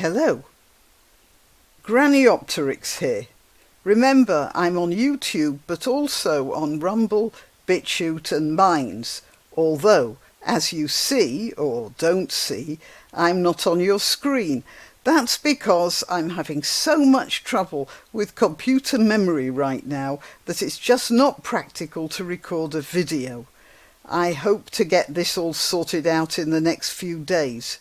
Hello, Graniopteryx here. Remember, I'm on YouTube but also on Rumble, BitChute and Minds, although, as you see, or don't see, I'm not on your screen. That's because I'm having so much trouble with computer memory right now that it's just not practical to record a video. I hope to get this all sorted out in the next few days.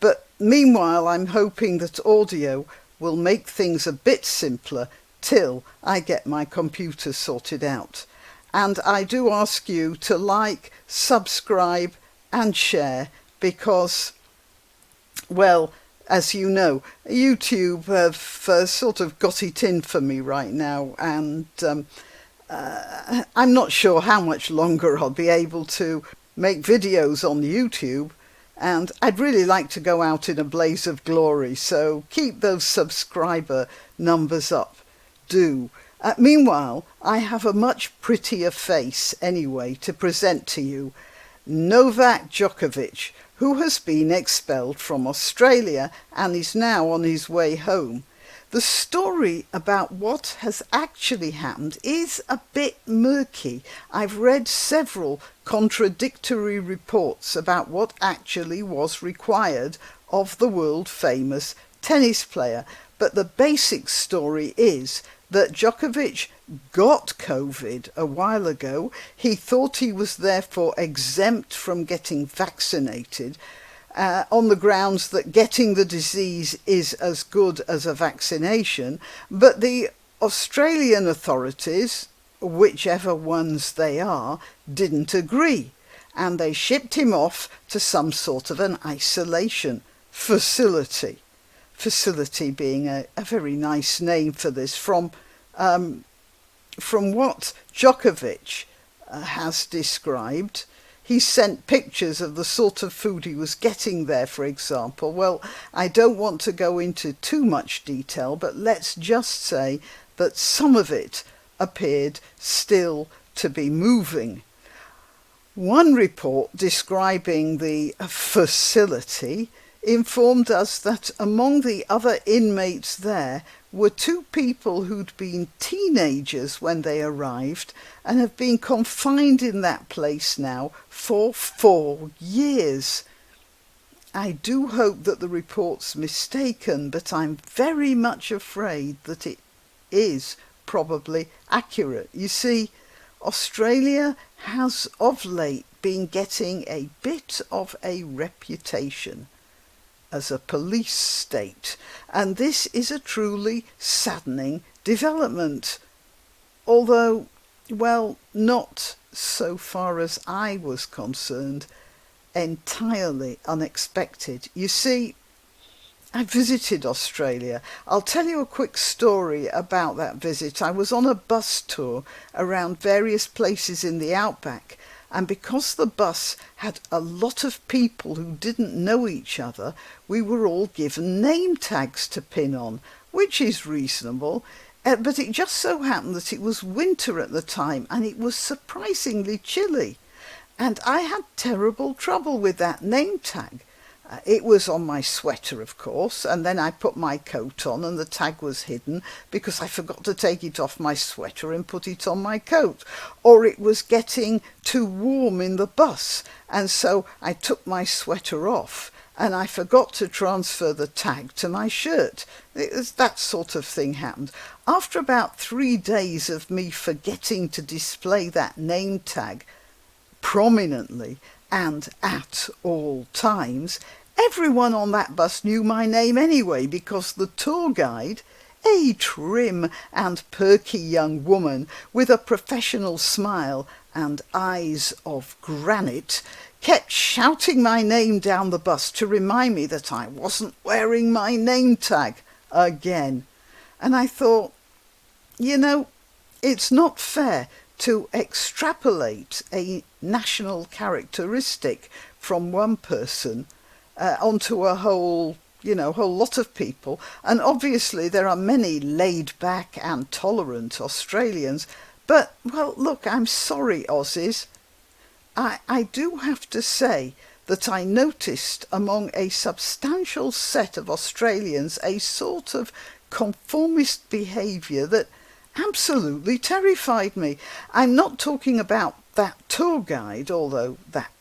But meanwhile, I'm hoping that audio will make things a bit simpler till I get my computer sorted out. And I do ask you to like, subscribe and share because, well, as you know, YouTube have sort of got it in for me right now, and I'm not sure how much longer I'll be able to make videos on YouTube, and I'd really like to go out in a blaze of glory, so keep those subscriber numbers up, do. Meanwhile, I have a much prettier face anyway to present to you. Novak Djokovic, who has been expelled from Australia and is now on his way home. The story about what has actually happened is a bit murky. I've read several contradictory reports about what actually was required of the world-famous tennis player, but the basic story is that Djokovic got COVID a while ago. He thought he was therefore exempt from getting vaccinated, on the grounds that getting the disease is as good as a vaccination, but the Australian authorities, whichever ones they are, didn't agree, and they shipped him off to some sort of an isolation facility. Facility being a very nice name for this, from what Djokovic has described. He sent pictures of the sort of food he was getting there, for example. Well, I don't want to go into too much detail, but let's just say that some of it appeared still to be moving. One report describing the facility informed us that among the other inmates there were two people who'd been teenagers when they arrived and have been confined in that place now for 4 years. I do hope that the report's mistaken, but I'm very much afraid that it is probably accurate. You see, Australia has of late been getting a bit of a reputation as a police state, and this is a truly saddening development, although, well, not, so far as I was concerned, entirely unexpected. You see, I visited Australia. I'll tell you a quick story about that visit. I was on a bus tour around various places in the outback, and because the bus had a lot of people who didn't know each other, we were all given name tags to pin on, which is reasonable. But it just so happened that it was winter at the time and it was surprisingly chilly. And I had terrible trouble with that name tag. It was on my sweater, of course, and then I put my coat on and the tag was hidden because I forgot to take it off my sweater and put it on my coat. Or it was getting too warm in the bus, and so I took my sweater off and I forgot to transfer the tag to my shirt. That sort of thing happened. After about 3 days of me forgetting to display that name tag prominently and at all times, everyone on that bus knew my name anyway, because the tour guide, a trim and perky young woman with a professional smile and eyes of granite, kept shouting my name down the bus to remind me that I wasn't wearing my name tag again. And I thought, you know, it's not fair to extrapolate a national characteristic from one person onto a whole lot of people. And obviously there are many laid-back and tolerant Australians, but, well, look, I'm sorry, Aussies. I do have to say that I noticed among a substantial set of Australians a sort of conformist behaviour that absolutely terrified me. I'm not talking about that tour guide, although that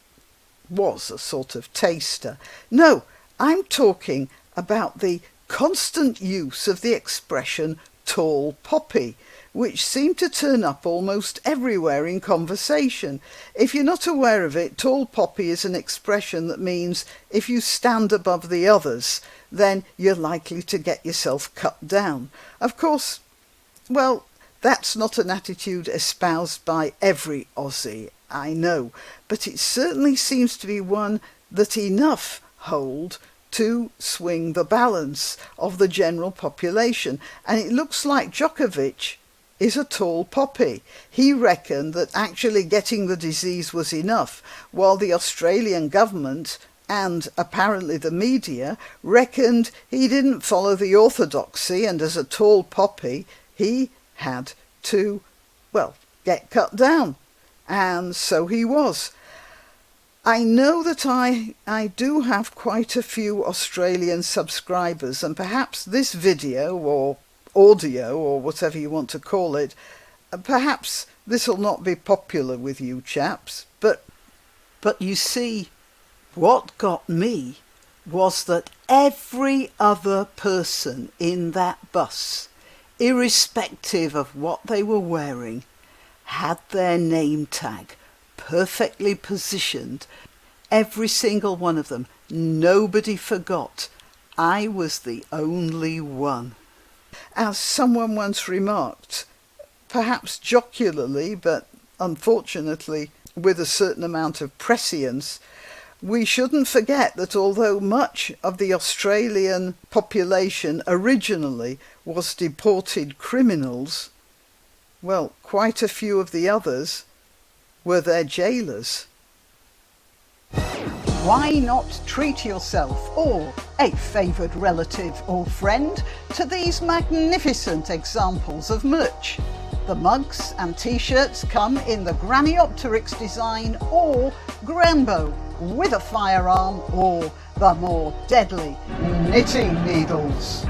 was a sort of taster. No, I'm talking about the constant use of the expression tall poppy, which seemed to turn up almost everywhere in conversation. If you're not aware of it, tall poppy is an expression that means if you stand above the others, then you're likely to get yourself cut down. Of course, well, that's not an attitude espoused by every Aussie, I know, but it certainly seems to be one that enough hold to swing the balance of the general population. And it looks like Djokovic is a tall poppy. He reckoned that actually getting the disease was enough, while the Australian government and apparently the media reckoned he didn't follow the orthodoxy, and as a tall poppy he had to, well, get cut down. And so he was. I know that I do have quite a few Australian subscribers, and perhaps this video or audio or whatever you want to call it, perhaps this will not be popular with you chaps, but you see, what got me was that every other person in that bus, irrespective of what they were wearing, had their name tag perfectly positioned. Every single one of them. Nobody forgot. I was the only one. As someone once remarked, perhaps jocularly, but unfortunately with a certain amount of prescience, we shouldn't forget that although much of the Australian population originally was deported criminals, well, quite a few of the others were their jailers. Why not treat yourself or a favoured relative or friend to these magnificent examples of merch? The mugs and t-shirts come in the Graniopteryx design or Grambo with a firearm or the more deadly knitting needles.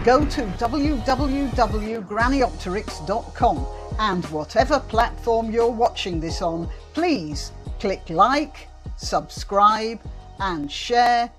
Go to www.graniopteryx.com and whatever platform you're watching this on, please click like, subscribe and share.